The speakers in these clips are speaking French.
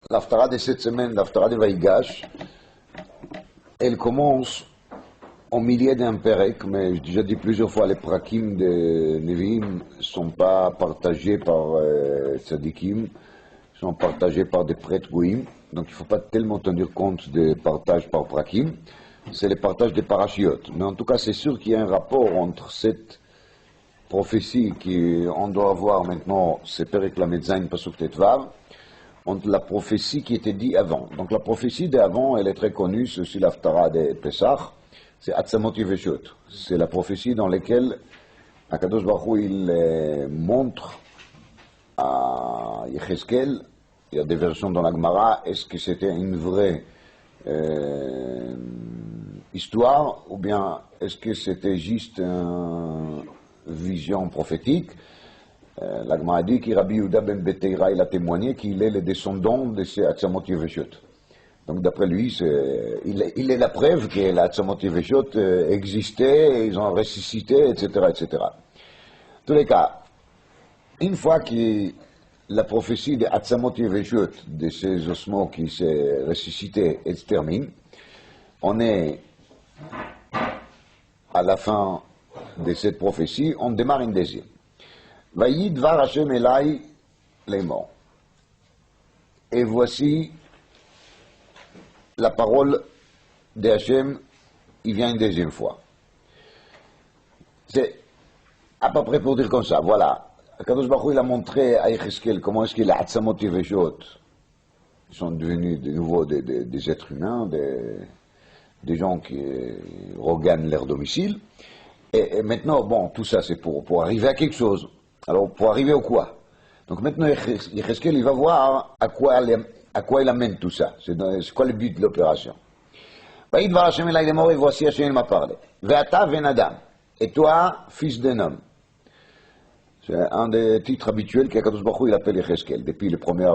L'Haftara de cette semaine, l'Haftara de Vaïgash, elle commence au milieu d'un Perek, mais j'ai déjà dit plusieurs fois, les prakim de Nevi'im ne sont pas partagés par tzadikim, sont partagés par des prêtres goïm, donc il ne faut pas tellement tenir compte des partages par prakim, c'est le partage des parachiotes. Mais en tout cas, c'est sûr qu'il y a un rapport entre cette prophétie qu'on doit avoir maintenant, c'est Perek la Medzain Pasuk Tetvav, entre la prophétie qui était dite avant. Donc la prophétie d'avant, elle est très connue, c'est aussi l'Haftara de Pesach, c'est Atzamot Yeveshot. C'est la prophétie dans laquelle Akadosh Baruch Hu, il montre à Yecheskel, il y a des versions dans la Gemara, est-ce que c'était une vraie histoire, ou bien est-ce que c'était juste une vision prophétique. La Gemara dit que Rabbi Yehuda ben Beteira, il a témoigné qu'il est le descendant de ces Atzamot Yeveshot. Donc d'après lui, il est la preuve que les Atzamot Yeveshot existaient, ils ont ressuscité, etc., etc. En tous les cas, une fois que la prophétie de Atzamot Yeveshot, de ces ossements qui s'est ressuscité, elle se termine, on est à la fin de cette prophétie, on démarre une deuxième. Vaïd dvar Hashem elai laimor. Et voici la parole de Hashem, il vient une deuxième fois. C'est à peu près pour dire comme ça, voilà. Kadosh Baruch Hu, il a montré à Yecheskel comment est-ce que les Atzamot Yeveshot sont devenus de nouveau des êtres humains, des gens qui regagnent leur domicile. Et maintenant, bon, tout ça c'est pour arriver à quelque chose. Alors, pour arriver au quoi? Donc maintenant, Yecheskel, il va voir à quoi il amène tout ça. C'est quoi le but de l'opération. Vaïd var Hashem elai laimor, et voici Hashem m'a parlé. Ve'ata ben Adam, et toi, fils d'un homme. C'est un des titres habituels qu'Akadosh Baruch Hu, il appelle Yecheskel. Depuis le premier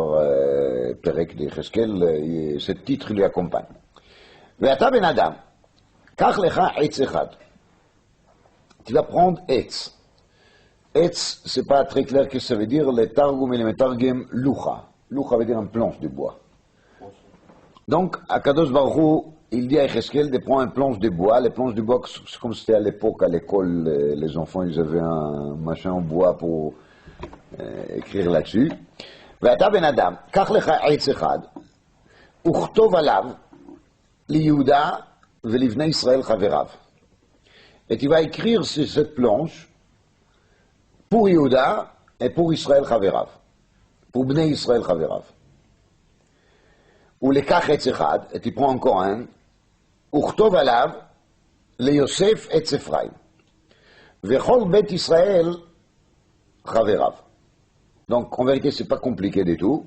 Perek de Yecheskel, ce titre lui accompagne. Ve'ata ben Adam, kach lecha etz echad. Tu vas prendre etz. Etz, c'est pas très clair ce que ça veut dire, les Targum et les Metargem, Lucha. Lucha veut dire une planche de bois. Donc, Akadosh Baruch Hu, il dit à Yecheskel de prendre une planche de bois. Les planches de bois, c'est comme c'était à l'époque, à l'école, les enfants, ils avaient un machin en bois pour écrire là-dessus. Ve'ata ben Adam, kach lecha etz echad, uchtov alav, liYehuda ve'livnei Israël chaverav. Et tu vas écrire sur cette planche pour Yehuda et pour Israël Chaverav, pour Bnei Israël Chaverav. Ou les kach etz echad, et tu prends encore un, uchtov alav, le Yosef etz Ephraim, vechol bet Israël Chaverav. Donc en vérité c'est pas compliqué du tout.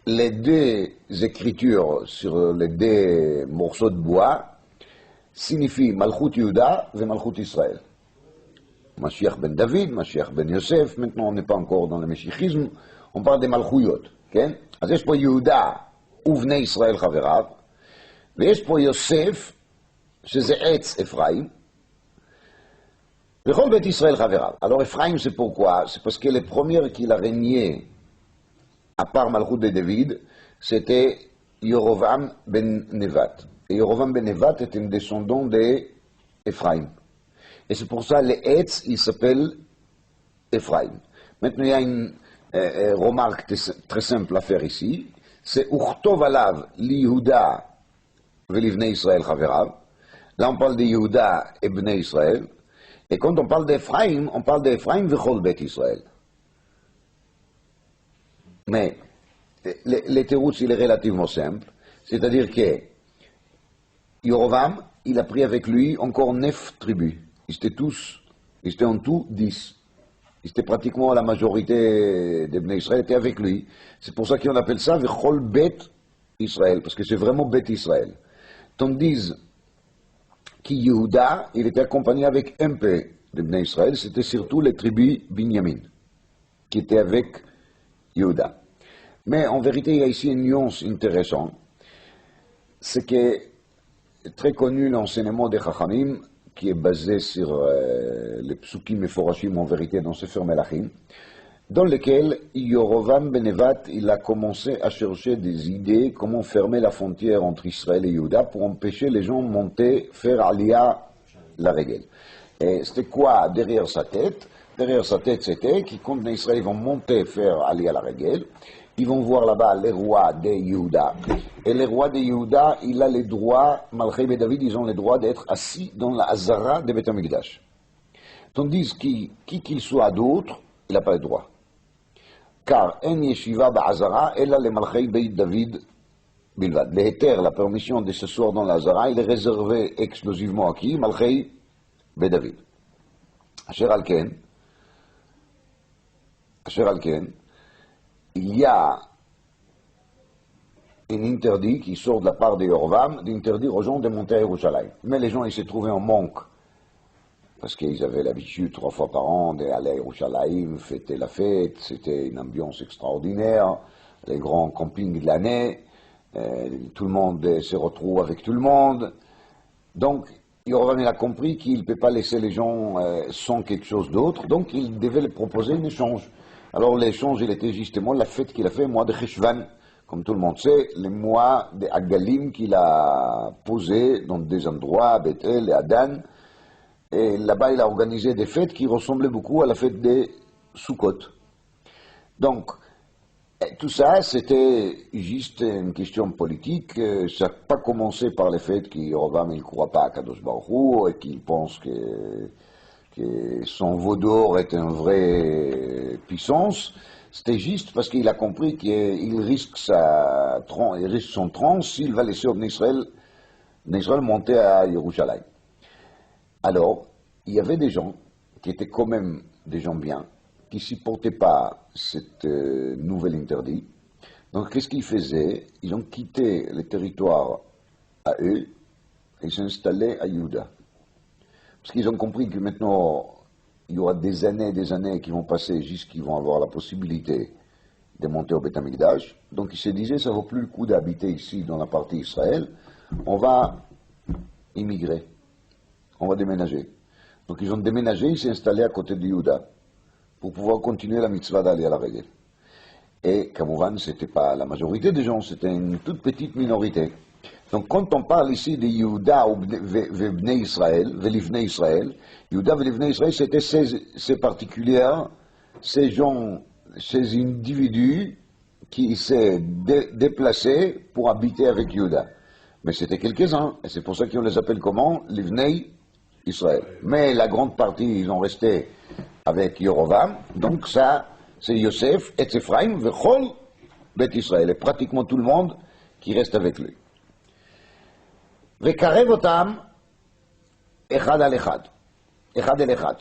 Les deux écritures sur les deux morceaux de bois signifient Malchut Yehuda et Malchut Israël. Mashiach ben David, Mashiach ben Yosef, maintenant on n'est pas encore dans le Meshiachisme, on parle des Malchuyot. אז יש פה יהודה ובני ישראל חבריו, ויש פה יוסף, שזה עץ אפרים, וכל בית ישראל חבריו. Alors Ephraim, c'est pourquoi? C'est parce que les premiers qu'il a régné, à part Malchut de David, c'était Yorovam ben Nevat. Et Yorovam ben Nevat était un descendant d'Ephraim. Et c'est pour ça les Etz, il s'appelle Ephraim. Maintenant, il y a une remarque très simple à faire ici. C'est Uchtov alav li Yehuda ve'livnei Israël chaverav. Là, on parle de Yehuda et Bnei Israël. Et quand on parle d'Ephraim, on parle d'Ephraim vechol bet Israël. Mais le teroutz, il est relativement simple. C'est-à-dire que Yorovam, il a pris avec lui encore 9 tribus. Ils étaient en tout 10. Ils étaient pratiquement la majorité des Bnei Israël étaient avec lui. C'est pour ça qu'on appelle ça Vechol Bet Israël, parce que c'est vraiment Bet Israël. Tandis que Yehuda, il était accompagné avec un peu de Bnei Israël, c'était surtout les tribus Binyamin, qui étaient avec Yehuda. Mais en vérité, il y a ici une nuance intéressante. C'est que, très connu l'enseignement des Chachamim, qui est basé sur les psukim et forashim en vérité dans Sefer Melachim. dans lequel Yorovam ben Nevat, il a commencé à chercher des idées comment fermer la frontière entre Israël et Yehuda pour empêcher les gens de monter, faire Aliyah la règle. Et c'était quoi derrière sa tête? Derrière sa tête, c'était qu'ils, quand les Israéliens vont monter, faire Aliyah la règle, ils vont voir là-bas les rois de Yehuda. Et les rois de Yehuda, il a les droits, Malchei et David, ils ont les droits d'être assis dans la Hazara de Beth Amikdash. Tandis qui qu'il soit d'autre, il n'a pas le droit. Car en yeshiva ba'azara, elle a les Malchei Beit David bilvad. L'éther, la permission de s'asseoir dans la Hazara, il est réservé exclusivement à qui? Malchei Beit David. Asher Alken, il y a un interdit qui sort de la part de Yorvam d'interdire aux gens de monter à Yerushalayim. Mais les gens, ils se trouvaient en manque, parce qu'ils avaient l'habitude 3 fois par an d'aller à Yerushalayim, fêter la fête, c'était une ambiance extraordinaire, les grands campings de l'année, tout le monde se retrouve avec tout le monde. Donc, Yorvam il a compris qu'il ne peut pas laisser les gens sans quelque chose d'autre, donc il devait leur proposer un échange. Alors l'échange, il était justement la fête qu'il a fait, le mois de Cheshvan, comme tout le monde sait, le mois de Agalim qu'il a posé dans des endroits, à Bethel et à Dan. Et là-bas, il a organisé des fêtes qui ressemblaient beaucoup à la fête des Sukkot. Donc, tout ça, c'était juste une question politique. Ça n'a pas commencé par le fait qu'Yorovam ne croit pas à Kadosh Baruch Hu et qu'il pense que son veau d'or est une vraie puissance. C'était juste parce qu'il a compris qu'il risque son trône s'il va laisser Israël monter à Yerushalayim. Alors, il y avait des gens qui étaient quand même des gens bien, qui ne supportaient pas cet nouvel interdit. Donc, qu'est-ce qu'ils faisaient? Ils ont quitté le territoire à eux et s'installaient à Yehuda. Parce qu'ils ont compris que maintenant, il y aura des années qui vont passer jusqu'ils vont avoir la possibilité de monter au Beth Amikdash. Donc ils se disaient, ça ne vaut plus le coup d'habiter ici dans la partie Israël, on va immigrer, on va déménager. Donc ils ont déménagé, ils s'est installés à côté de Yehuda pour pouvoir continuer la mitzvah d'aller à la règle. Et Kamouvan, ce n'était pas la majorité des gens, c'était une toute petite minorité. Donc quand on parle ici de Yehuda ou Vebnei Israël, Velivnei Israël, Yehuda Velivnei Israël, c'était ces particuliers, ces gens, ces individus qui s'est déplacés pour habiter avec Yehuda. Mais c'était quelques-uns, et c'est pour ça qu'on les appelle comment? Livnei Israël. Mais la grande partie, ils ont resté avec Yorovam, donc ça, c'est Yosef, et Ephraim, Vechol, Bet Israël, et pratiquement tout le monde qui reste avec lui. Vekarev otam, echad al echad, echad el echad.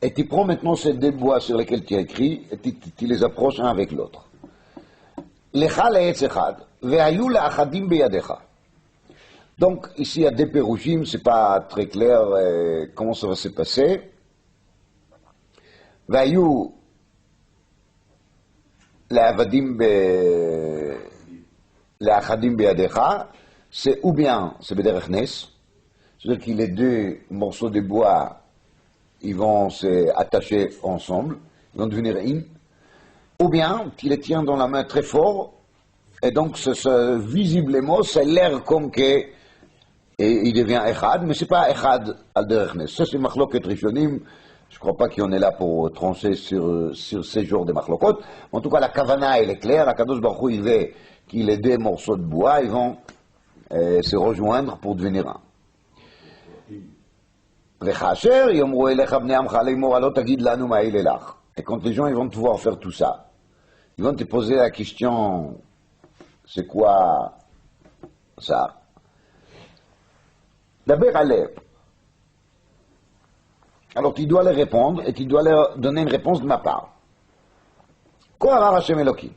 Et tu prends maintenant ces deux bois sur lesquels tu as écrit, et tu les approches un avec l'autre. Lecha le'etz echad, ve'ayu la'achadim beyadecha. Donc, ici, il y a des pérouchim, c'est pas très clair comment ça va se passer. Ve'ayu la'achadim beyadecha, c'est ou bien, c'est bederech nes, c'est-à-dire que les deux morceaux de bois, ils vont s'attacher ensemble, ils vont devenir in, ou bien, tu les tiens dans la main très fort, et donc, visiblement, ça a l'air comme que il devient echad, mais c'est pas echad al derech nes. Ça, c'est machloket rishonim. Je crois pas qu'on est là pour trancher sur ces genres de machlokot. En tout cas, la kavana, elle est claire. La Kadosh Baruch Hu, il veut qu'il ait des morceaux de bois, ils vont se rejoindre pour devenir un. Et quand les gens ils vont pouvoir faire tout ça, ils vont te poser la question, c'est quoi ça? D'abord, alors tu dois leur répondre et tu dois leur donner une réponse de ma part. Quoi amar Hashem Elokim?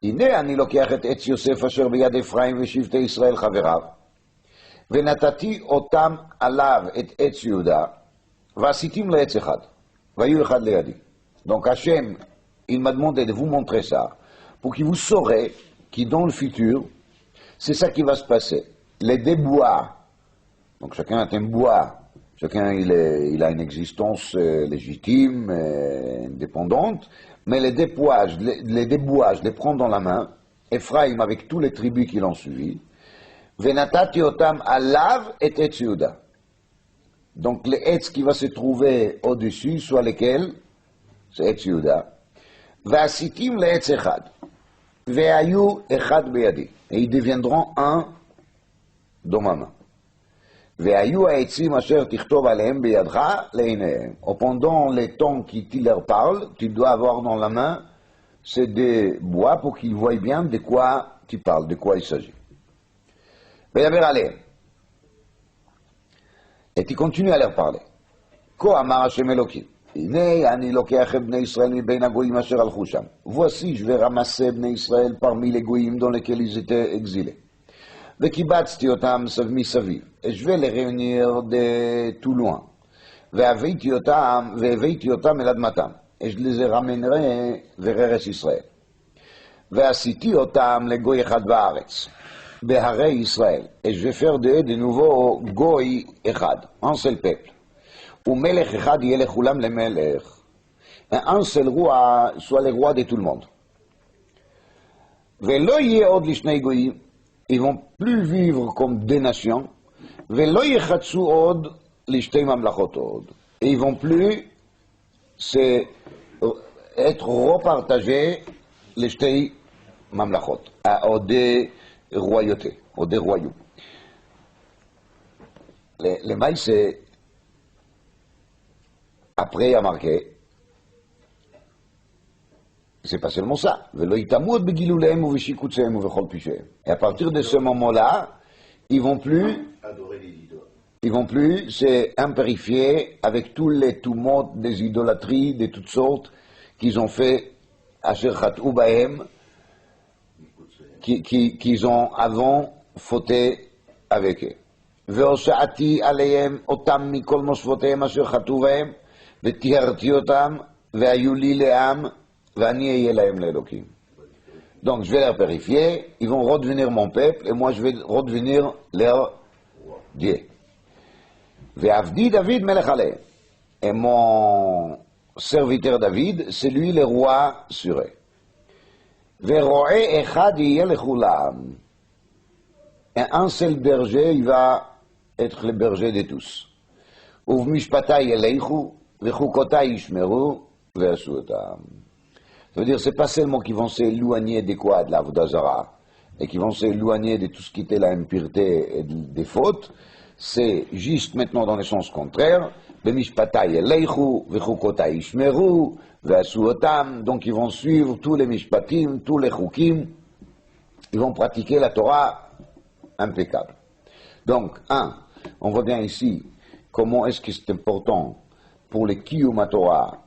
הנה אני לוקח את עץ יוסף אשר ביד אפרים ושבטי ישראל חבריו, ונתתי אותם עליו את עץ יהודה, ועשיתים לעץ אחד, והיו אחד לידי. Donc Hachem, il m'a demandé de vous montrer ça, pour que vous saurez que dans le futur, c'est ça qui va se passer. Les deux bois, donc chacun a un bois Chacun, il a une existence légitime, indépendante, mais les débouages, les prend dans la main, Ephraim avec tous les tribus qui l'ont suivi, Venatati otam alav et Etz Yehuda. Donc les Etz qui va se trouver au-dessus, soit lesquels, c'est Etz Yehuda, Vasitim le Etz Echad, Veayu Echad Beyadi, et ils deviendront un dans ma main. Veayu Ha'etzim asher tichtov alehem beyadcha leinehem. Pendant les temps qui leur parlent, tu dois avoir dans la main, c'est des bois pour qu'ils voient bien de quoi tu parles, de quoi il s'agit. Veyaber alehem. Et tu continues à leur parler. Ko amar Hashem Elokim. Hinei ani lokeach et bnei Israël mi bein hagoyim asher alchu sham. Voici, je vais ramasser bnei Israël parmi les goyim dans lesquels ils étaient exilés. וקיבצתי אותם מסביב, et je vais les réunir de tout loin. והבאתי אותם אל אדמתם, et je les ramènerai vers ארץ ישראל. ועשיתי אותם לגוי אחד בארץ, בהרי ישראל, et je vais faire de nouveau גוי אחד, un seul peuple. ומלך אחד יהיה לכולם למלך, et un seul roi soit le roi de tout le monde. ולא יהיה עוד לשני גויים, ils vont plus vivre comme des nations, et ils vont plus être repartagés les shtei mamlachot, aux des royautés, aux des royaumes. Les mailles, c'est après à marquer. C'est pas seulement ça. Et à partir de ce moment-là, ils vont plus se impérifier avec tous les tumultes des idolâtries de toutes sortes qu'ils ont fait asher chat'u bahem, qu'ils ont avant fauté avec eux. והושעתי עליהם אותם מכל מושבותיהם אשר חטאו בהם, וטיהרתי אותם, והיו לי לעם, donc je vais les purifier, ils vont redevenir mon peuple et moi je vais redevenir leur Dieu. Ve'avdi David melech aleh. Et mon serviteur David, c'est lui le roi sur eux. Ve'ro'e echad yeh lechulam. Et un seul berger, il va être le berger de tous. Uvmishpatai yeleichu, ve'chukotai yishmeru, ve'asuotam. Ça veut dire, c'est pas seulement qu'ils vont s'éloigner de quoi, de la Vodazara, et qu'ils vont s'éloigner de tout ce qui était la impureté et des fautes, c'est juste maintenant dans le sens contraire, donc ils vont suivre tous les mishpatim, tous les chukim, ils vont pratiquer la Torah impeccable. Donc, on voit bien ici comment est-ce que c'est important pour les Kiyum Torah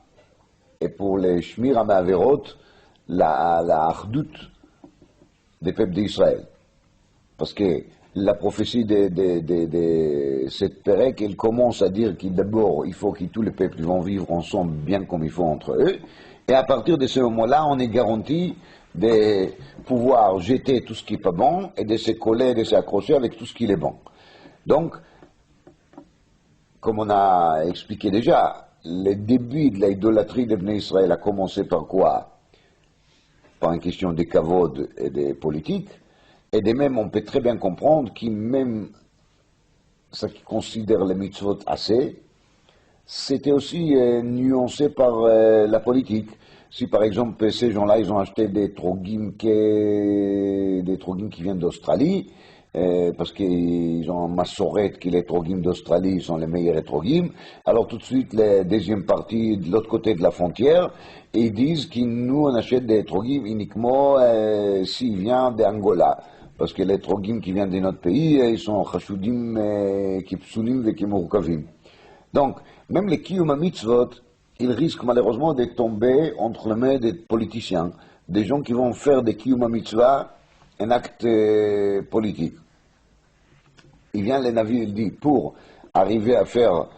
et pour les Shmir HaMa'averot, la Achdout des peuples d'Israël. Parce que la prophétie de cette Pérec, elle commence à dire qu'il d'abord, il faut que tous les peuples vont vivre ensemble bien comme il faut entre eux, et à partir de ce moment-là, on est garanti de pouvoir jeter tout ce qui n'est pas bon, et de se coller, de s'accrocher avec tout ce qui est bon. Donc, comme on a expliqué déjà, le début de l'idolâtrie de Bnei Israël a commencé par quoi? Par une question de kavod et de politique, et de même on peut très bien comprendre que même ce qui considère les mitzvot assez, c'était aussi nuancé par la politique. Si par exemple ces gens-là ils ont acheté des trogim qui viennent d'Australie, parce qu'ils ont un massoret que les trogim d'Australie sont les meilleurs trogim, alors tout de suite la deuxième partie de l'autre côté de la frontière, et ils disent que nous on achète des trogim uniquement s'ils viennent d'Angola, parce que les trogim qui viennent de notre pays, ils sont chashudim, kipsulim et kimurkavim. Donc, même les kiyum mitzvot, ils risquent malheureusement de tomber entre les mains des politiciens, des gens qui vont faire des kiyum mitzvah un acte politique. Il vient, le Navi, il dit, pour arriver à faire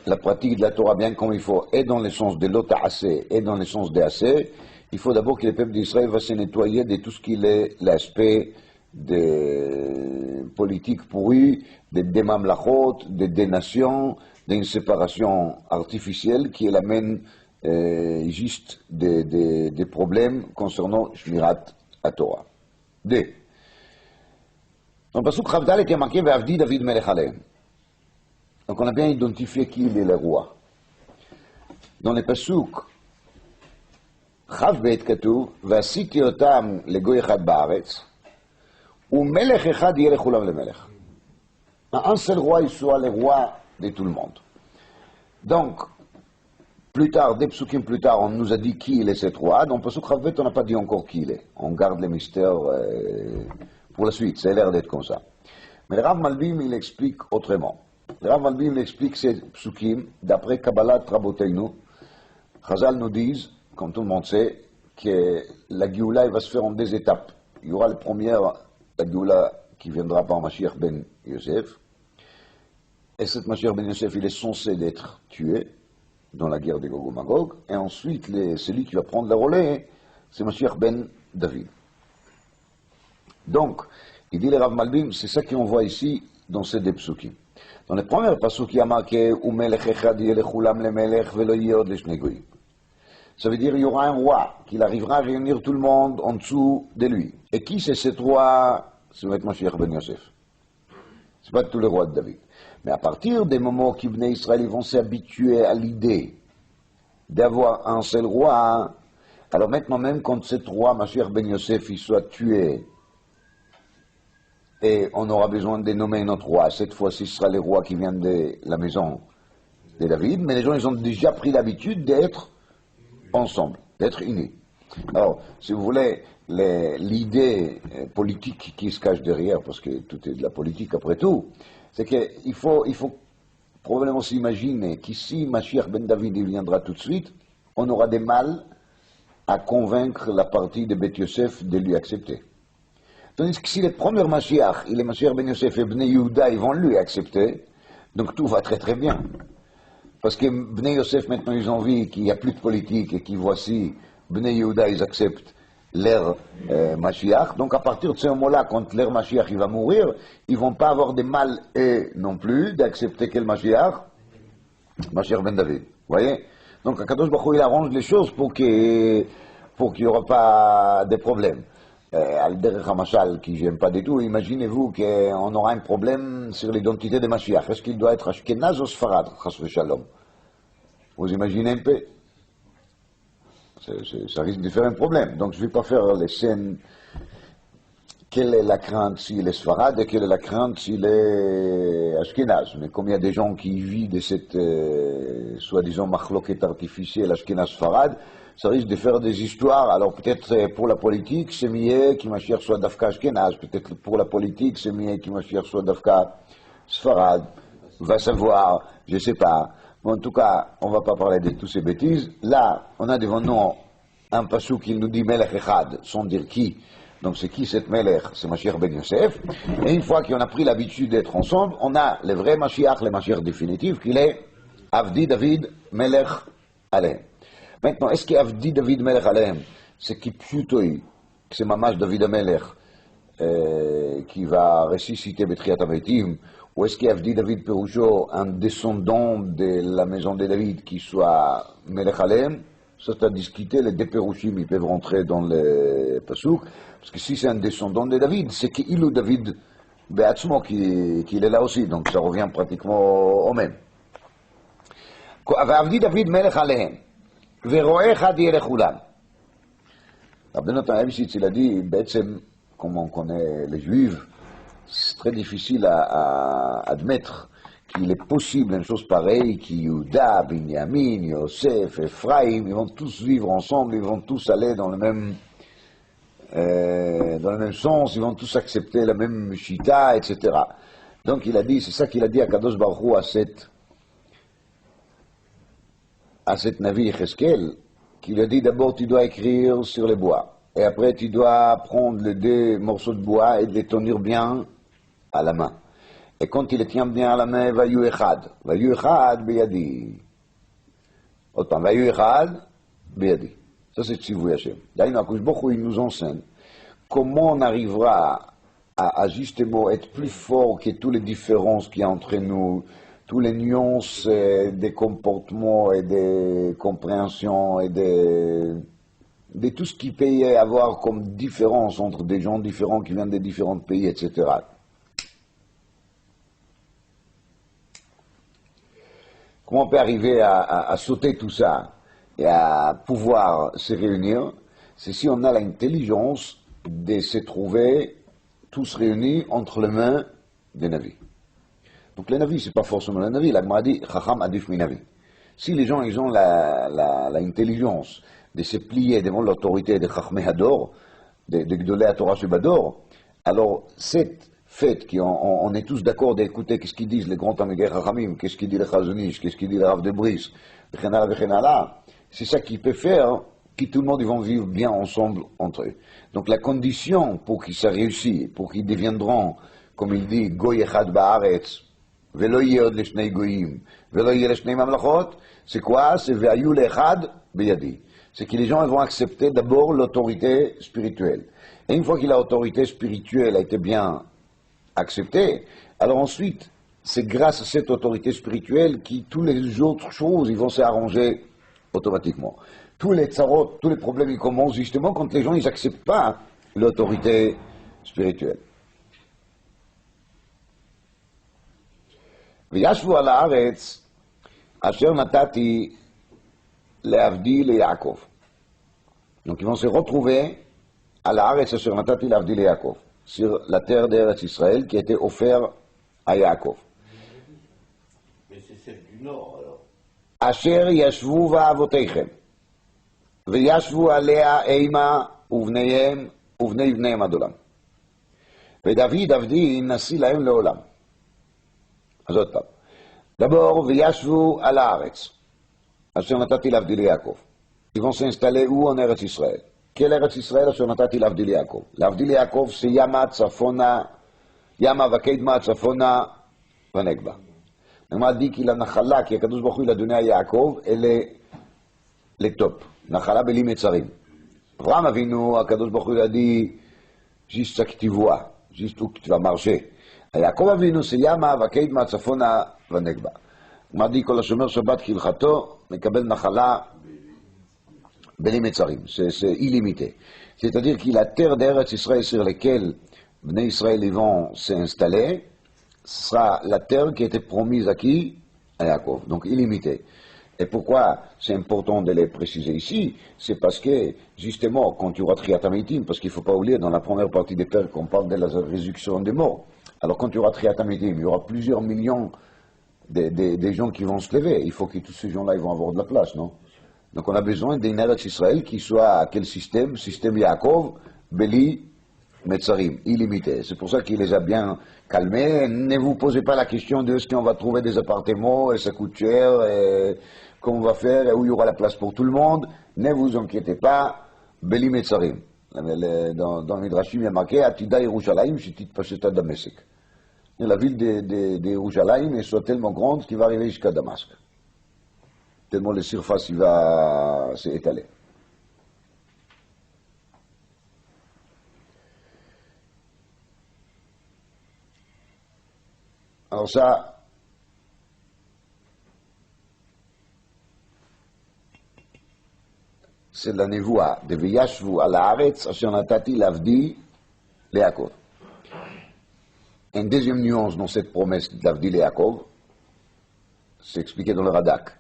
la pratique de la Torah bien comme il faut, et dans le sens de l'ota'aseh, et dans le sens de assez, il faut d'abord que le peuple d'Israël va se nettoyer de tout ce qui est l'aspect de politique pourrie, des démamlachot, des dénations, d'une séparation artificielle qui amène juste des problèmes concernant Shmirat HaTorah. D. Dans le pasuk Chavdal était marqué Ve'avdi David Melech Alehem. Donc on a bien identifié qui il est le roi. Dans le pasuk Chav Bet Katuv Ve'asiti otam legoy echad ba'aretz u'melech echad yeh lechulam lemelech. Un seul roi, il soit le roi de tout le monde. Donc, plus tard, des psukim plus tard, on nous a dit qui il est cet roi. Dans le pasuk Chav Bet, on n'a pas dit encore qui il est. On garde le mystère pour la suite, ça a l'air d'être comme ça. Mais le Rav Malbim, il explique autrement. Le Rav Malbim, il explique ces psukim d'après Kabbalat Raboteinu. Chazal nous disent, comme tout le monde sait, que la Géoula va se faire en deux étapes. Il y aura la première, la Géoula qui viendra par Mashiach ben Yosef. Et cette Mashiach ben Yosef, il est censé d'être tué dans la guerre de Gog et Magog. Et ensuite, celui qui va prendre la relais, c'est Mashiach ben David. Donc, il dit le Rav Malbim, c'est ça qu'on voit ici dans ces deux psukim. Dans le premier pasuk, il y a marqué Umelech echad yeh lechulam lemelech velo yeh od leshnei goyim. Ça veut dire qu'il y aura un roi qui arrivera à réunir tout le monde en dessous de lui. Et qui c'est cet roi? C'est Mashiach ben Yosef. C'est pas tous les rois de David. Mais à partir des moments où Bnei Israël vont s'habituer à l'idée d'avoir un seul roi, alors maintenant même quand cet roi, Mashiach ben Yosef, il soit tué, et on aura besoin de nommer notre roi. Cette fois-ci, ce sera le roi qui vient de la maison de David, mais les gens, ils ont déjà pris l'habitude d'être ensemble, d'être unis. Alors, si vous voulez, l'idée politique qui se cache derrière, parce que tout est de la politique après tout, c'est qu'il faut probablement s'imaginer qu'ici, Mashiach ben David, il viendra tout de suite, on aura des mal à convaincre la partie de Beth Yosef de lui accepter. Tandis que si les premiers Mashiach, les Mashiach ben Yosef et Bnei Yehuda, ils vont lui accepter, donc tout va très très bien. Parce que Bnei Yosef, maintenant, ils ont vu qu'il n'y a plus de politique et qu'ils voici, Bnei Yehuda, ils acceptent leur Mashiach. Donc à partir de ce moment-là, quand leur Mashiach il va mourir, ils ne vont pas avoir de mal, et non plus, d'accepter quel Mashiach? Mashiach ben David. Vous voyez? Donc Akadosh Baruch Hu, il arrange les choses pour qu'il n'y aura pas de problèmes. Al-Derech HaMashal, qui j'aime pas du tout, imaginez-vous qu'on aura un problème sur l'identité de Mashiach. Est-ce qu'il doit être Ashkenaz ou Sfarad, Chas v'Shalom? Vous imaginez un peu? Ça risque de faire un problème. Donc je ne vais pas faire les scènes. Quelle est la crainte s'il est Sfarad et quelle est la crainte s'il est Ashkenaz? Mais comme il y a des gens qui vivent de cette soi-disant machloket artificielle Ashkenaz-Sfarad, ça risque de faire des histoires. Alors peut-être pour la politique, c'est mieux qu'il Mashiach soit Dafka Ashkenaz. Peut-être pour la politique, c'est mieux qu'il Mashiach soit Dafka Sfarad. Va savoir, je ne sais pas. Mais en tout cas, on ne va pas parler de toutes ces bêtises. Là, on a devant nous un pasuk qui nous dit Melech Echad, sans dire qui. Donc c'est qui cette Melech? C'est Mashiach ben Yosef. Et une fois qu'on a pris l'habitude d'être ensemble, on a le vrai Mashiach, le Mashiach définitif, qu'il est Avdi David Melech Alehem. Maintenant, est-ce qu'Avdi David Melech Alehem, c'est qui pshutoi, c'est Mamash David Melech, qui va ressusciter Betriat Avetim, ou est-ce qu'Avdi David Perusho, un descendant de la maison de David, qui soit Melech Alehem? Ça, c'est à discuter, les deux Perushim, ils peuvent rentrer dans le Pasuk, parce que si c'est un descendant de David, c'est qu'il ou David Beatzmo qui est là aussi, donc ça revient pratiquement au même. Avdi David Melech Alehem. Veroé Echad yeh lechulam. Rabbi Natan Eibishitz, il a dit, comme on connaît les Juifs, c'est très difficile à admettre qu'il est possible une chose pareille, qu'Yehuda, Binyamin, Yosef, Ephraim, ils vont tous vivre ensemble, ils vont tous aller dans le même sens, ils vont tous accepter la même shita, etc. Donc il a dit, c'est ça qu'il a dit à Kadosh Baruch Hu, à cette Navi Yecheskel, qui lui a dit d'abord tu dois écrire sur les bois, et après tu dois prendre les deux morceaux de bois et de les tenir bien à la main. Et quand il les tient bien à la main, Vayu Echad beyadi. Autant, Vayu Echad beyadi. Ça c'est Tzivui Hashem. D'ailleurs, Akush Baruch Hu, il nous enseigne comment on arrivera à justement être plus fort que toutes les différences qu'il y a entre nous, toutes les nuances des comportements et des compréhensions et de tout ce qu'il peut y avoir comme différence entre des gens différents qui viennent de différents pays, etc. Comment on peut arriver à sauter tout ça et à pouvoir se réunir? C'est si on a l'intelligence de se trouver tous réunis entre les mains des navis. Donc les navis, c'est pas forcément les navis. L'Agmara dit Chacham adif mi navi. Si les gens ils ont l'intelligence de se plier devant l'autorité de Chachmei Hador, de Gdolei Torah Shebador, alors cette fête qu'on est tous d'accord d'écouter qu'est-ce qu'ils disent les grands Tamigei Chachamim, qu'est-ce qu'ils disent les Chazonish, qu'est-ce qu'ils disent les Rav de Brice, c'est ça qui peut faire que tout le monde ils vont vivre bien ensemble entre eux. Donc la condition pour qu'ils ça réussisse, pour qu'ils deviendront, comme il dit, Goy Echad Ba'aretz, Velo Yod Leshnei Goyim, Velo Yod Leshnei Mamlachot, c'est quoi? C'est Ve'ayu Lechad Beyadi. C'est que les gens ils vont accepter d'abord l'autorité spirituelle. Et une fois que l'autorité spirituelle a été bien acceptée, alors ensuite, c'est grâce à cette autorité spirituelle que toutes les autres choses ils vont s'arranger automatiquement. Tous les tsarot, tous les problèmes, ils commencent justement quand les gens ils n'acceptent pas l'autorité spirituelle. וישבו על הארץ אשר נתתי לעבדי ליעקב. Donc ils vont se retrouver à la Haaretz אשר נתתי לעבדי ליעקב, sur la terre d'Eretz Israël qui a été offerte à Yaakov. Mais c'est celle du nord alors. אשר ישבו בה אבותיכם, וישבו עליה אימה ובניהם ובני בניהם עד עולם. ודוד עבדי נשיא להם לעולם. אז עוד פעם. D'abord, וישבו על הארץ, אשר נתתי לעבדי ליעקב. Ils vont s'installer où en Eretz Israël? Quel Eretz Israël אשר נתתי לעבדי ליעקב? לעבדי ליעקב c'est ימה, צפונה, ימה וקדמה, צפונה ונגבה. נאמר dit qu'il a נחלה, כי הקדוש ברוך הוא לדוני יעקב, אלה לטופ. נחלה בלי מצרים. אברהם אבינו, הקדוש ברוך הוא ידי, juste sa que tu vois, juste où tu vas marcher. יעקב אבינו c'est ימה וקדמה, צפונה ונגבה. נאמר dit כל השומר שבת כהלכתו, מקבל נחלה בלי מצרים. C'est illimité. C'est-à-dire que la terre d'Eretz Israël sur laquelle Bnei Israël vont s'installer, ce sera la terre qui a été promise à qui? À Yaakov, donc illimitée. Et pourquoi c'est important de les préciser ici? C'est parce que, justement, quand tu auras Triat HaMeitim, parce qu'il ne faut pas oublier, dans la première partie des Pères, qu'on parle de la résurrection des morts. Alors quand tu auras Triat HaMeitim, il y aura plusieurs millions de gens qui vont se lever. Il faut que tous ces gens-là ils vont avoir de la place, non? Donc on a besoin d'une Eretz Israël qui soit à quel système? Système Yaakov, Beli, Metzarim, illimité. C'est pour ça qu'il les a bien calmés. Ne vous posez pas la question de est-ce qu'on va trouver des appartements, et ça coûte cher, et comment on va faire, et où il y aura la place pour tout le monde. Ne vous inquiétez pas, Beli Metzarim. Dans le Midrashim, il y a marqué Atida Yerushalayim, Shitit Pasheta Damesek. La ville de Yerushalayim est soit tellement grande qu'il va arriver jusqu'à Damasque. Tellement les surfaces il va s'étaler. Alors ça, c'est la névoie de Veyashvu à la Haaretz, Asher Natati l'Avdi Léakov. Une deuxième nuance dans cette promesse d'Avdi Léakov, c'est expliqué dans le Radak.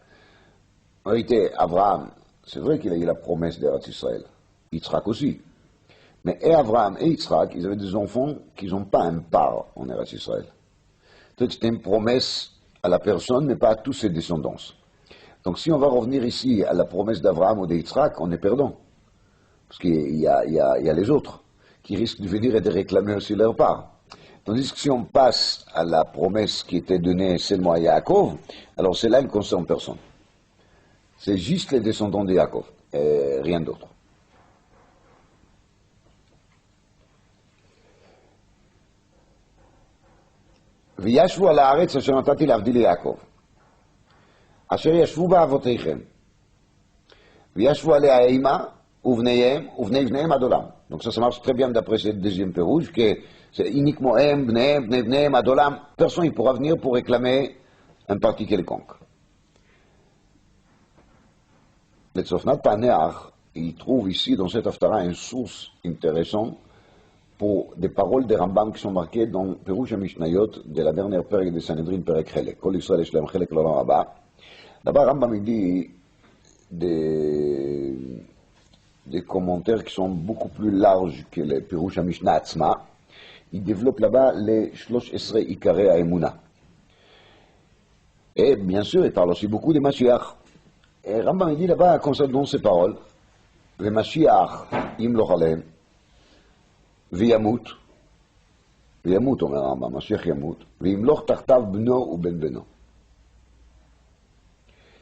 En réalité, Abraham, c'est vrai qu'il a eu la promesse d'Eretz Israël. Yitzhak aussi. Mais et Abraham et Yitzhak, ils avaient des enfants qui n'ont pas un part en Eretz Israël. C'était une promesse à la personne, mais pas à tous ses descendants. Donc si on va revenir ici à la promesse d'Abraham ou d'Yitzhak, on est perdant. Parce qu'il y a les autres qui risquent de venir et de réclamer aussi leur part. Tandis que si on passe à la promesse qui était donnée seulement à Yaakov, alors celle-là, elle ne concerne personne. C'est juste les descendants de Yaakov, et rien d'autre. וישבו על הארץ אשר נתתי לעבדי ליעקב, אשר ישבו בה אבותיכם, וישבו עליה אימה Uvnei Adolam. Donc ça marche très bien d'après ce deuxième pérouge, que c'est uniquement Bneim, Adolam. Personne ne pourra venir pour réclamer un parti quelconque. Le Tzofnat Paneach, il trouve ici dans cette Haftara une source intéressante pour des paroles des Rambam qui sont marquées dans Perouche Mishnayot de la dernière période de Sanhedrin Perek Chelek. Kol Israël Shlem Chelek L'Olam Haba. Là-bas, Rambam il dit des commentaires qui sont beaucoup plus larges que les Perouche Mishnah Atzma. Il développe là-bas les Shlosh Esrei Ikarei Ha'emuna. Et bien sûr, il parle aussi beaucoup des Mashiach. Et Rambam il dit là-bas, comme ça, dans ces paroles, le Mashiach, im lochalem, v'yamut, on met Rambam, Mashiach yamut, v'im loch tartav bno ou ben beno.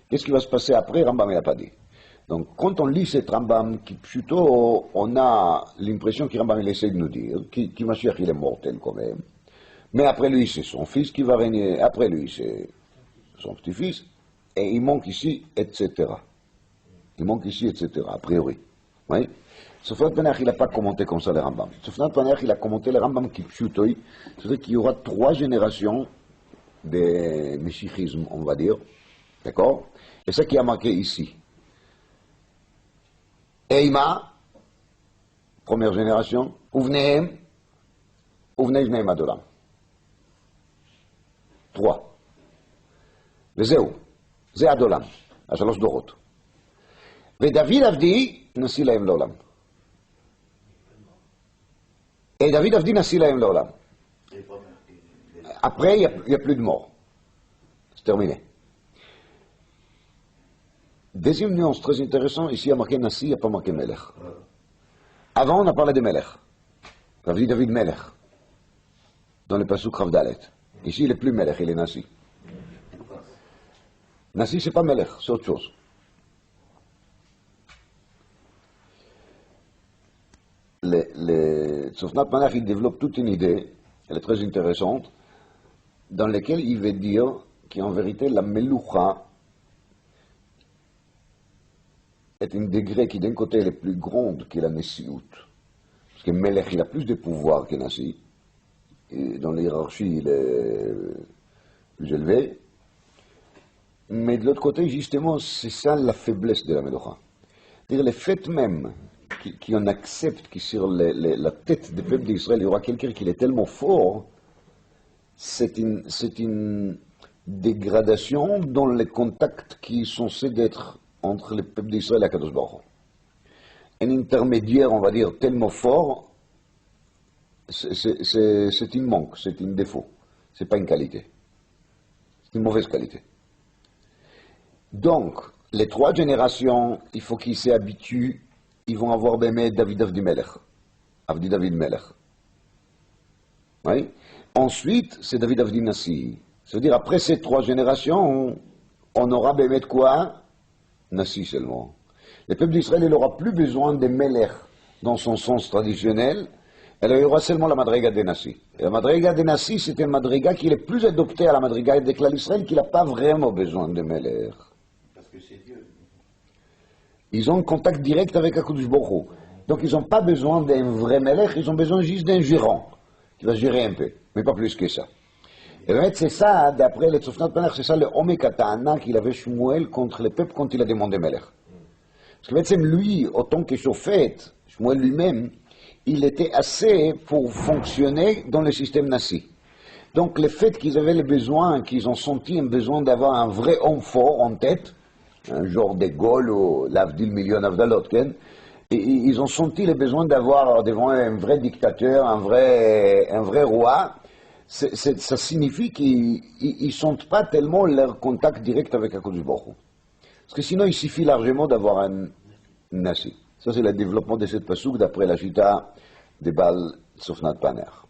Qu'est-ce qui va se passer après? Rambam n'a pas dit. Donc, quand on lit cet Rambam, qui plutôt, on a l'impression que Rambam il essaie de nous dire, que Mashiach il est mortel quand même, mais après lui c'est son fils qui va régner, après lui c'est son petit-fils, et il manque ici, etc. Il manque ici, etc., a priori. Oui. Tzofnat Paneach, il n'a pas commenté comme ça les Rambam. Tzofnat Paneach, il a commenté les Rambam qui pshutoi, c'est-à-dire qu'il y aura 3 générations de meshichisme, on va dire. D'accord? Et ça qui a marqué ici. Eima, première génération, Uvnei Bnei Adolam. 3. וזהו, זה עד עולם, 3 דורות. ודוד עבדי נשיא להם לעולם. דוד עבדי נשיא להם לעולם. Après, il n'y a plus de mort. C'est terminé. Deuxième nuance très intéressante, ici il y a marqué Nassi, il n'y a pas marqué Melech. Avant, on a parlé de Melech. David Melech. Dans le Pasuk Rav Dalet. Ici, il n'est plus Melech, il est Nassi. Nassi, c'est pas Melech, c'est autre chose. Le Tzofnat Paneach, il développe toute une idée, elle est très intéressante, dans laquelle il veut dire qu'en vérité, la Meloucha est un degré qui, d'un côté, est plus grande que la Nessiout. Parce que Melech, il a plus de pouvoir que Nassi. Et dans l'hierarchie, il est plus élevé. Mais de l'autre côté, justement, c'est ça la faiblesse de la Meloucha. C'est-à-dire le fait même qu'on accepte que sur la tête du peuple d'Israël, il y aura quelqu'un qui est tellement fort, c'est une dégradation dans les contacts qui sont censés d'être entre le peuple d'Israël et Kadosh Baruch Hu. Un intermédiaire, on va dire, tellement fort, c'est un manque, c'est un défaut. C'est pas une qualité. C'est une mauvaise qualité. Donc, les 3 générations, il faut qu'ils s'y habituent, ils vont avoir bémé David Avdi Melech. Avdi David Melech. Oui. Ensuite, c'est David Avdi Nassi. C'est-à-dire, après ces 3 générations, on aura bémé de quoi? Nassi seulement. Le peuple d'Israël, il n'aura plus besoin de Melech dans son sens traditionnel, il y aura seulement la Madriga de Nassi. Et la Madriga de Nassi, c'est une Madriga qui est plus adoptée à la Madriga de Klal Israël, qui n'a pas vraiment besoin de Melech. Parce que c'est Dieu. Ils ont un contact direct avec HaKadosh Baruch Hu. Donc ils n'ont pas besoin d'un vrai Melech, ils ont besoin juste d'un gérant, qui va gérer un peu, mais pas plus que ça. Et en fait, c'est ça, d'après les Tzofnat Paneach, c'est ça le Omekatana qu'il avait Shmuel contre le peuple quand il a demandé Melech. Parce que en fait, lui, autant que Shofet, Shmuel lui-même, il était assez pour fonctionner dans le système Nassi. Donc le fait qu'ils avaient le besoin, qu'ils ont senti un besoin d'avoir un vrai homme fort en tête, un genre de Gaulle ou l'Avdil Million Avdalot, et ils ont senti le besoin d'avoir devant un vrai dictateur, un vrai roi. Ça signifie qu'ils ne sentent pas tellement leur contact direct avec HaKadosh Baruch Hu. Parce que sinon, il suffit largement d'avoir un Nassi. Ça, c'est le développement de cette pasouk d'après la chita de Baal Tzofnat Paneach.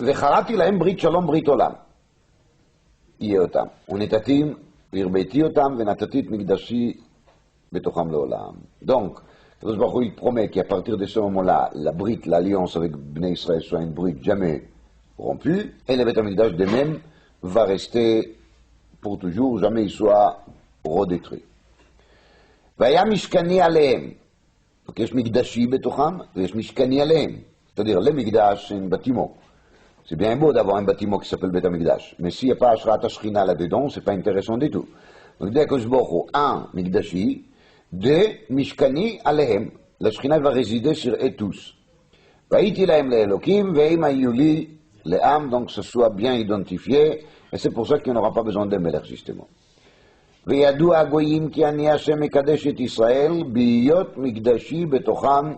וחרתי להם ברית שלום ברית עולם. יהיה אותם. ונתתים והרביתי אותם ונתתי את מקדשי בתוכם לעולם. Donc, Kadosh Baruch Hu, il promet qu'à partir de ce moment-là, la brite, l'alliance avec Bnei Israël soit une brite jamais rompue, et le Beth Amikdash de même va rester pour toujours, jamais il soit redétruit. והיה משכני עליהם. Donc, יש מקדשי בתוכם, ויש משכני עליהם. C'est-à-dire, les מקדש, c'est un bâtiment. C'est bien beau d'avoir un bâtiment qui s'appelle Beth Amikdash. Mais s'il n'y a pas Ashrat Ashkina là-dedans, c'est pas intéressant du tout. Donc, dès que je vois un Mikdashi, deux Mishkani Alehem. La Shkina va résider sur eux tous. Vaïti lahem le Elokim, veim ayuli le Am, donc ce soit bien identifié. Et c'est pour ça qu'il n'y aura pas besoin d'un Melech, justement. וידוע הגויים כי אני השם מקדש את ישראל בהיות מקדשי בתוכם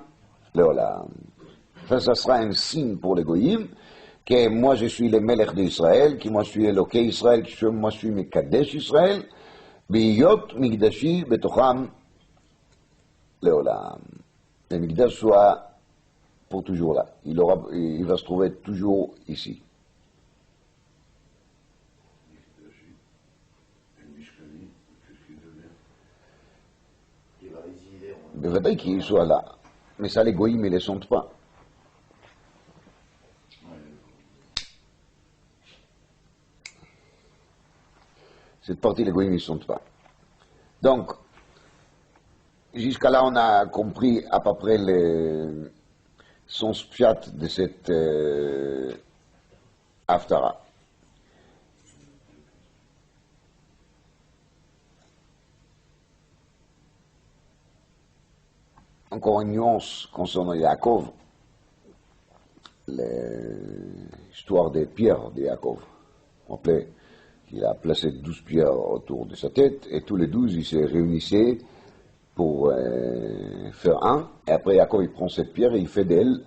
לעולם. Ça sera un signe pour les goyim que moi je suis le Melech d'Israël, que moi je suis Eloké Israël, que moi je suis Mekadesh Israël, בהיות מקדשי בתוכם לעולם. Le Mikdash soit pour toujours là. Il va se trouver toujours ici. בוודאי qu'il soit là. Mais ça, les goyim, ils ne les sentent pas. Cette partie, les goyim, ils ne sentent pas. Donc, jusqu'à là, on a compris à peu près le sens pshat de cette Haftara. Encore une nuance concernant Yaakov, l'histoire des pierres de Yaakov. On rappelait qu'il a placé 12 pierres autour de sa tête, et tous les 12, ils se réunissaient pour faire un, et après Yaakov, il prend cette pierre et il fait d'elle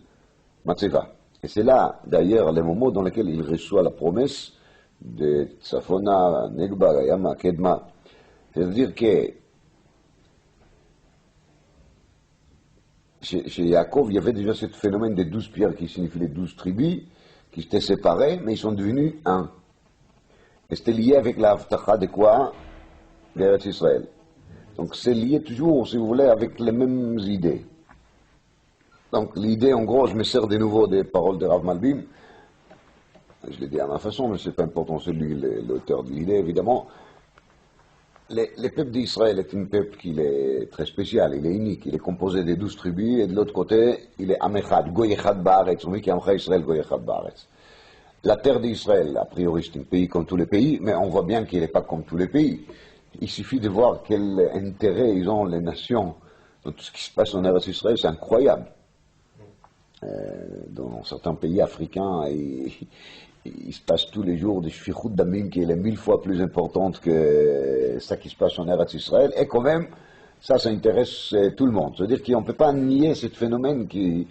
Matseva. Et c'est là, d'ailleurs, le moment dans lequel il reçoit la promesse de Tsafona, Negba, Yama, Kedma. C'est-à-dire que chez Yaakov, il y avait déjà ce phénomène des 12 pierres qui signifient les 12 tribus, qui étaient séparées, mais ils sont devenus un. Et c'était lié avec la Haftacha de quoi? D'Eretz Israël. Donc c'est lié toujours, si vous voulez, avec les mêmes idées. Donc l'idée, en gros, je me sers de nouveau des paroles de Rav Malbim. Je l'ai dit à ma façon, mais c'est pas important, c'est lui l'auteur de l'idée, évidemment. Le peuple d'Israël est un peuple qui est très spécial, il est unique, il est composé de 12 tribus, et de l'autre côté, il est Amechad, Goy Echad Baaretz, on dit qu'Amcha Israël, Goy Echad Baaretz. La terre d'Israël, a priori, c'est un pays comme tous les pays, mais on voit bien qu'il n'est pas comme tous les pays. Il suffit de voir quel intérêt ils ont, les nations, dans tout ce qui se passe en Eretz Israël, c'est incroyable. Dans certains pays africains, il se passe tous les jours des shfichut damim qui est 1000 fois plus importante que ça qui se passe en Eretz Israël, et quand même, ça intéresse tout le monde. C'est-à-dire qu'on ne peut pas nier ce phénomène qui,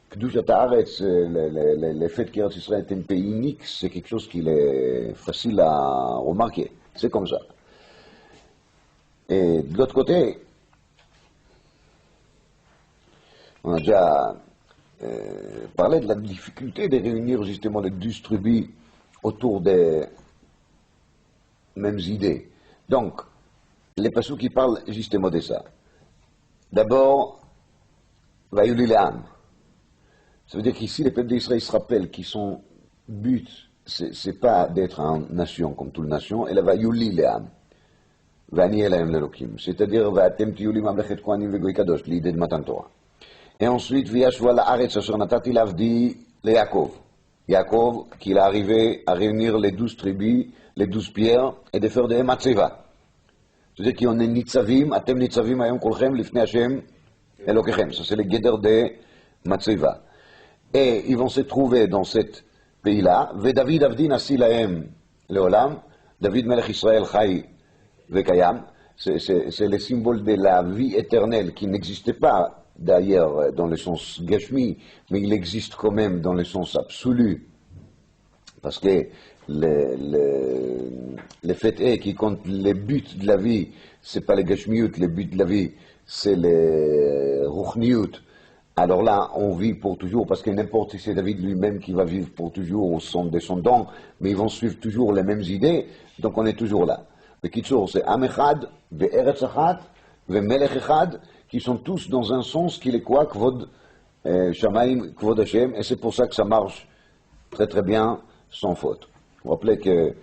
Kedushat Haaretz, le fait qu'Eretz Israël est un pays unique, c'est quelque chose qui est facile à remarquer. C'est comme ça. Et de l'autre côté, on a déjà parlé de la difficulté de réunir justement les 12 tribus autour des mêmes idées. Donc, les passous qui parlent justement de ça. D'abord, Vayuli Le'am. Ça veut dire qu'ici, les peuples d'Israël se rappellent qu'ils sont but, c'est pas d'être une nation comme toute nation, et là, Vayuli Le'am. Vani Elahem Lelokim. C'est-à-dire, Vatem Tiyuli Mamlechet Kohanim Vegoy Kadosh, l'idée de Matan Torah. Et ensuite, Viyashua La'aretz Asher Natati Lavdi le Yaakov. Yaakov, qu'il est arrivé à réunir les 12 tribus, les 12 pierres, et de faire des Matseva. C'est-à-dire qu'on est Nitzavim, Atem Nitzavim Ayom Kolchem, Lifnei Hashem Elokechem. Ça, c'est le guédeur des Matseva. Et ils vont se trouver dans ce pays-là. Ve David Avdi Nasi Lahem Leolam. David Melech Israël Chai Vekayam. C'est le symbole de la vie éternelle qui n'existait pas d'ailleurs dans le sens Gashmi, mais il existe quand même dans le sens absolu. Parce que le fait est qui compte les buts de la vie, c'est pas les Gashmiut, les buts de la vie, c'est les Ruchniut. Alors là, on vit pour toujours, parce que n'importe si c'est David lui-même qui va vivre pour toujours, ou son descendant, mais ils vont suivre toujours les mêmes idées, donc on est toujours là. Mais Kitsour, c'est Amechad, Ve'eretz Achat, Ve'melech Echad, qui sont tous dans un sens qui est quoi, Kvod Shamaim, Kvod Hashem, et c'est pour ça que ça marche très très bien, sans faute. Vous vous rappelez que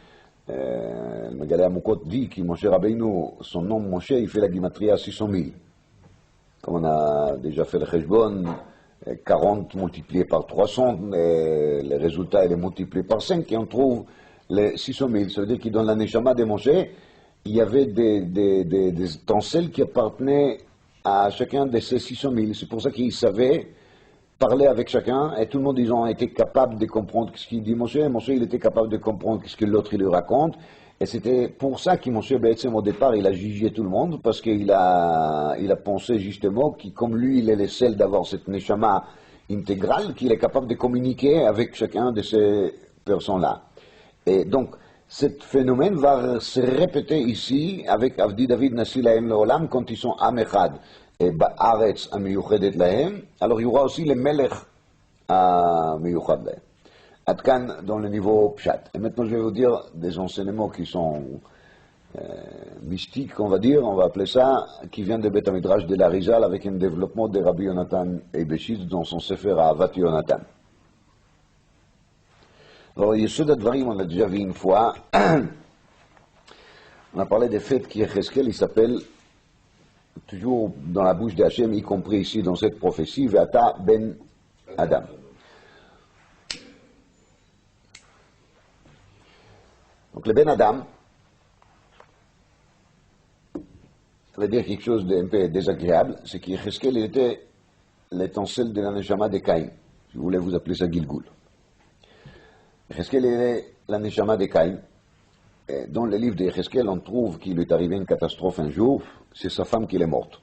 le Megalé Amukot dit que Moshe Rabbeinu, son nom Moshe, il fait la Gimatria 600 000. Comme on a déjà fait le Cheshbon, 40 multiplié par 300, le résultat il est multiplié par 5 et on trouve les 600 000. Ça veut dire que dans la Neshama de Moshe, il y avait des étincelles qui appartenaient à chacun de ces 600 000. C'est pour ça qu'il savait parler avec chacun et tout le monde, ils ont été capables de comprendre ce qu'il dit Moshe. Moshe, il était capable de comprendre ce que l'autre il lui raconte. Et c'était pour ça que Moshe, au départ, il a jugé tout le monde, parce qu'il a pensé justement que comme lui, il est le seul d'avoir cette neshama intégrale, qu'il est capable de communiquer avec chacun de ces personnes-là. Et donc, ce phénomène va se répéter ici avec Avdi David Nasi Lahem Leolam quand ils sont Am Echad et Ba'aretz Amiyuchedet Lahem. Alors il y aura aussi le Melech Amiyuchad Lahem. Adkan dans le niveau Pshat. Et maintenant je vais vous dire des enseignements qui sont mystiques, on va dire, on va appeler ça, qui viennent de Beth Midrash de l'Arizal avec un développement de Rabbi Yonatan Eibeshitz dans son Sefer Ahavat Yonatan. Alors, Yesod Advarim, on l'a déjà vu une fois, on a parlé des faits qui Yecheskel, il s'appelle, toujours dans la bouche d'Hachem, y compris ici dans cette prophétie, Ve'ata ben Adam. Donc le Ben Adam, ça veut dire quelque chose d'un peu désagréable, c'est qu'Yecheskel était l'étincelle de la Neshama de Caïn. Si vous voulez vous appeler ça Gilgul. Yecheskel est la Neshama de Caïn. Et dans le livre de Yecheskel, on trouve qu'il lui est arrivé une catastrophe un jour, c'est sa femme qui est morte.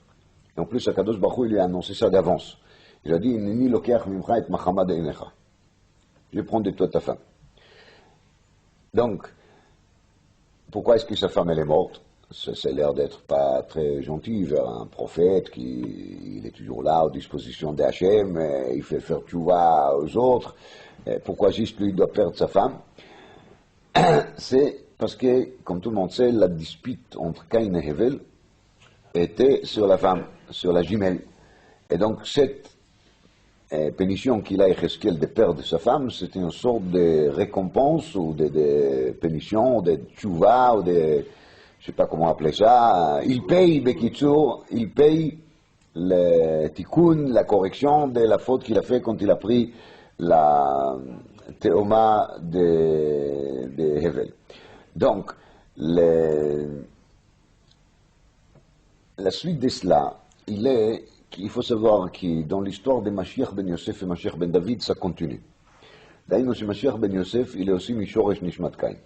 Et en plus, Akadosh Baruch Hu, il lui a annoncé ça d'avance. Il a dit, Nini lokeach mimcha et machama de'inecha. Je vais prendre de toi ta femme. Donc, pourquoi est-ce que sa femme elle est morte? Ça a l'air d'être pas très gentil vers un prophète qui il est toujours là, aux dispositions d'Hachem, il fait faire tchouva aux autres. Pourquoi juste lui doit perdre sa femme? C'est parce que, comme tout le monde sait, la dispute entre Caïn et Hevel était sur la femme, sur la jumelle. Et donc cette pénition qu'il a Yecheskel de perdre sa femme, c'était une sorte de récompense ou de pénition, ou de tchouva, ou de, je sais pas comment appeler ça. Il paye, Bekitsur, il paye le tikkun, la correction de la faute qu'il a fait quand il a pris la théoma de Hevel. Donc, la suite de cela, il faut savoir que dans l'histoire de Mashiach ben Yosef et Mashiach ben David, ça continue. D'ailleurs, ce Mashiach ben Yosef, il est aussi Mishoresh Nishmat Caïn.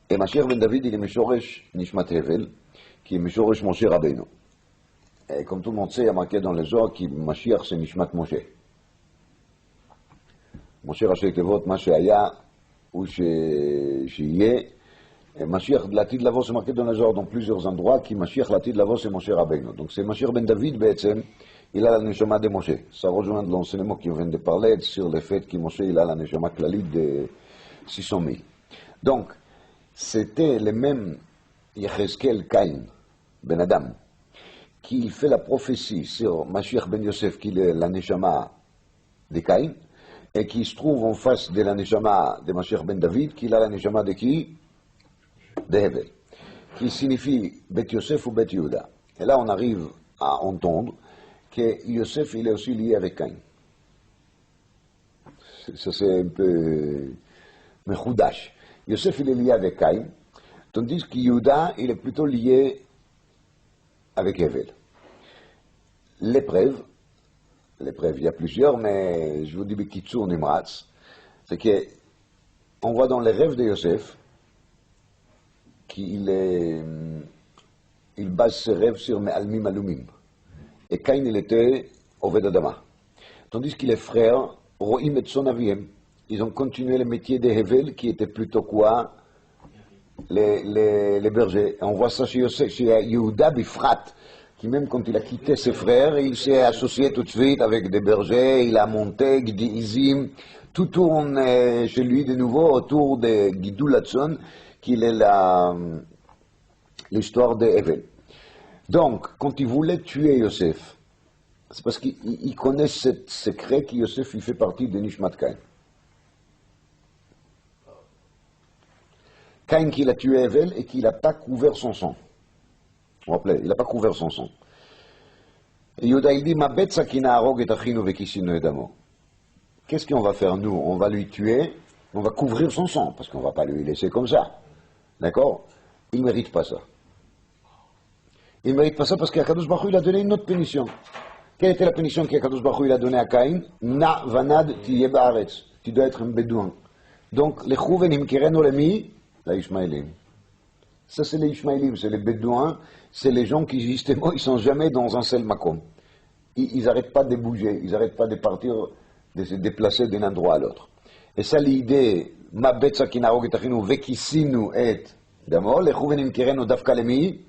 Et Mashiach ben David, il est Mishoresh Nishmat Hevel, qui est Mishoresh Moshe Rabbeinu. Et comme tout le monde sait, il y a marqué dans les Zohar que Mashiach c'est Nishmat Moshe. Moshe Rashi Tevot, Mashe Aya, ou Shiye. Et Mashiach Latid Lavo, c'est marqué dans les Zohar dans plusieurs endroits, qui Mashiach Latid Lavo c'est Moshe Rabbeinu. Donc c'est Mashiach ben David, Be'etzem, il a la Neshama de Moshe. Ça rejoint l'enseignement qui vient de parler sur le fait que Moshe il a la Neshama Klalit de 600 000. Donc, c'était le même Yecheskel Caïn, Ben Adam, qui fait la prophétie sur Mashiach ben Yosef, qui est la Neshama de Caïn, et qui se trouve en face de la Neshama de Mashiach ben David, qui a la Neshama de qui? De Hevel, qui signifie Bet Yosef ou Bet Yehuda. Et là, on arrive à entendre que Yosef, il est aussi lié avec Caïn. Ça, c'est un peu mechoudash. Yosef, il est lié avec Caïn, tandis que Yehuda, il est plutôt lié avec Hevel. L'épreuve, il y a plusieurs, mais je vous dis Bekitsur Nimratz, c'est que on voit dans les rêves de Yosef qu'il base ses rêves sur Me'almim Alumim. Et Caïn, il était Oved Adama. Tandis que les frères, Roim et son aviem, ils ont continué le métier de Hevel, qui était plutôt quoi? Les bergers. Et on voit ça chez Yosef, chez Yehuda Bifrat, qui même quand il a quitté ses frères, il s'est associé tout de suite avec des bergers, il a monté, Gidi Izim, tout tourne chez lui de nouveau autour de Gidul Hatson, qui est l'histoire de Hevel. Donc, quand il voulait tuer Yosef, c'est parce qu'il connaît ce secret que Yosef il fait partie de Nishmat Caïn. Caïn qu'il a tué Hevel et qu'il n'a pas couvert son sang. Vous vous rappelez, il n'a pas couvert son sang. Et Yehuda il dit, ma bête sakina arog et achinu vekisinu edamo. Qu'est-ce qu'on va faire nous? On va lui tuer, on va couvrir son sang, parce qu'on ne va pas lui laisser comme ça. D'accord? Il ne mérite pas ça. Il ne mérite pas ça parce qu'Akadosh Baruch Hu, il a donné une autre punition. Quelle était la punition qu'Akadosh Baruch Hu, il a donnée à Caïn? Na vanad tiye ba'aretz. Tu dois être un bédouin. Donc, les chouvenim kireno lemi, la Ishmaélim. Ça, c'est les Ishmaélim, c'est les bédouins, c'est les gens qui, justement, ils ne sont jamais dans un seul makom. Ils n'arrêtent pas de bouger, ils n'arrêtent pas de partir, de se déplacer d'un endroit à l'autre. Et ça, l'idée, ma betsa kinarog et achinu vekisinu et d'amor, les chouvenim kireno dafka lemi,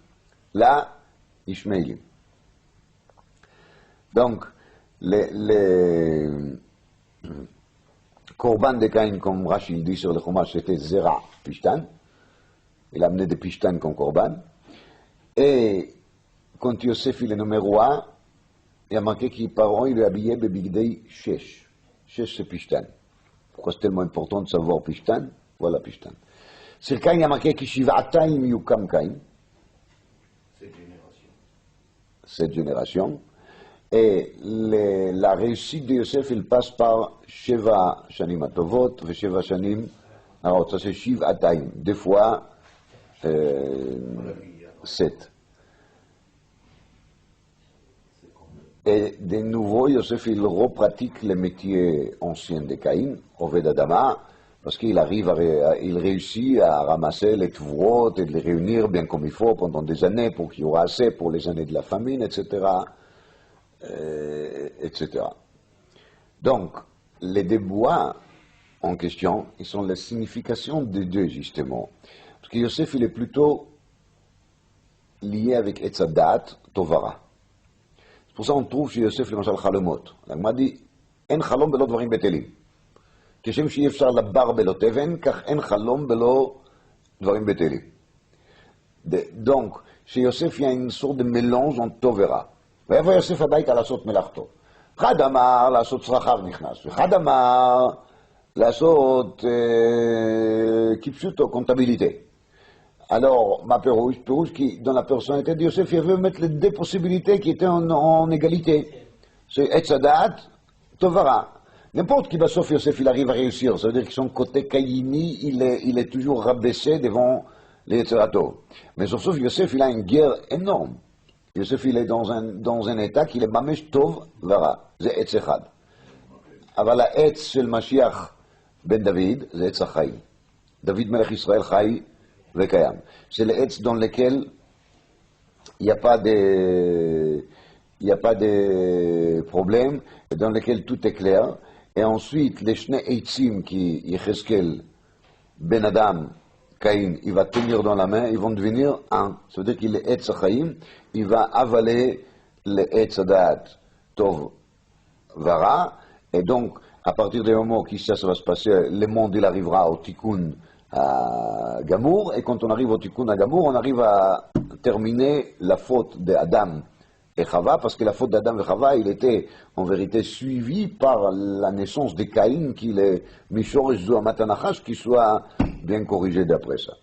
la Ishmaélim. Donc, les Korban de Caïn, comme Rashi dit sur le Chumash, c'était Zera Pishtan. Il a amené des Pishtan comme Korban. Et quand Yosef il est nommé roi, il a marqué qu'il par il est habillé de Bigdei Shesh. Shesh c'est Pishtan. Pourquoi c'est tellement important de savoir Pishtan? Voilà Pishtan. Sur Caïn, il a marqué qu'il Shiv'ataim Yukam Caïn. Cette génération. Et la réussite de Yosef, il passe par Sheva Shanim Atovot et Sheva Shanim. Alors, ça c'est Shiv Ataim, deux fois 7. Et de nouveau, Yosef, il repratique les métiers anciens de Caïn, Oved Adama, parce qu'il arrive, il réussit à ramasser les tvrot et de les réunir bien comme il faut pendant des années pour qu'il y aura assez pour les années de la famine, etc. Etc. Donc, les débois en question, ils sont la signification des deux, justement. Parce que Yosef, il est plutôt lié avec Etzadat, Tovara. C'est pour ça qu'on trouve chez Yosef, le Mashal Chalomot. La Gemara dit, En chalom belo dvarim betelim. כשם שאי אפשר לבר בלא תבן, כך אין חלום בלא דברים בטלים. Donc, chez Yosef, il y a une sorte de mélange entre טוב ורע. ויבוא יוסף הביתה לעשות מלאכתו. אחד אמר לעשות צרכיו נכנס, ואחד אמר לעשות כפשוטו, קונטביליטה. Alors, ma Pérouche qui, dans la personnalité de Yosef, il veut mettre les deux possibilités qui étaient en égalité. C'est Etzadat, Tovara. N'importe qui va sauf Yosef, il arrive à réussir. Ça veut dire que son côté Kaïni, il est toujours rabaissé devant les Etzerato. Mais sauf Yosef, il a une guerre énorme. Yosef, il est dans un état qu'il est Mamesh Tov Vara. C'est Etzechad. אבל העץ של משיח בן דוד זה עץ החיים. דוד מלך ישראל חי וקיים. C'est le עץ dans lequel il n'y a pas de problème, et dans lequel tout est clair. Et ensuite, les Shnei Eitzim qui Yecheskel, Ben Adam, Caïn, il va tenir dans la main, ils vont devenir un. Ça veut dire qu'il est Etz HaChaim, il va avaler le Etz Hadat Tov Vara, et donc, à partir du moment où ça va se passer, le monde il arrivera au Tikkun à Gamour, et quand on arrive au Tikkun à Gamour, on arrive à terminer la faute d'Adam et Chava, parce que la faute d'Adam et Chava, il était en vérité suivi par la naissance de Caïn, qu'il est Mishor Zoamatanachash, qui soit bien corrigé d'après ça.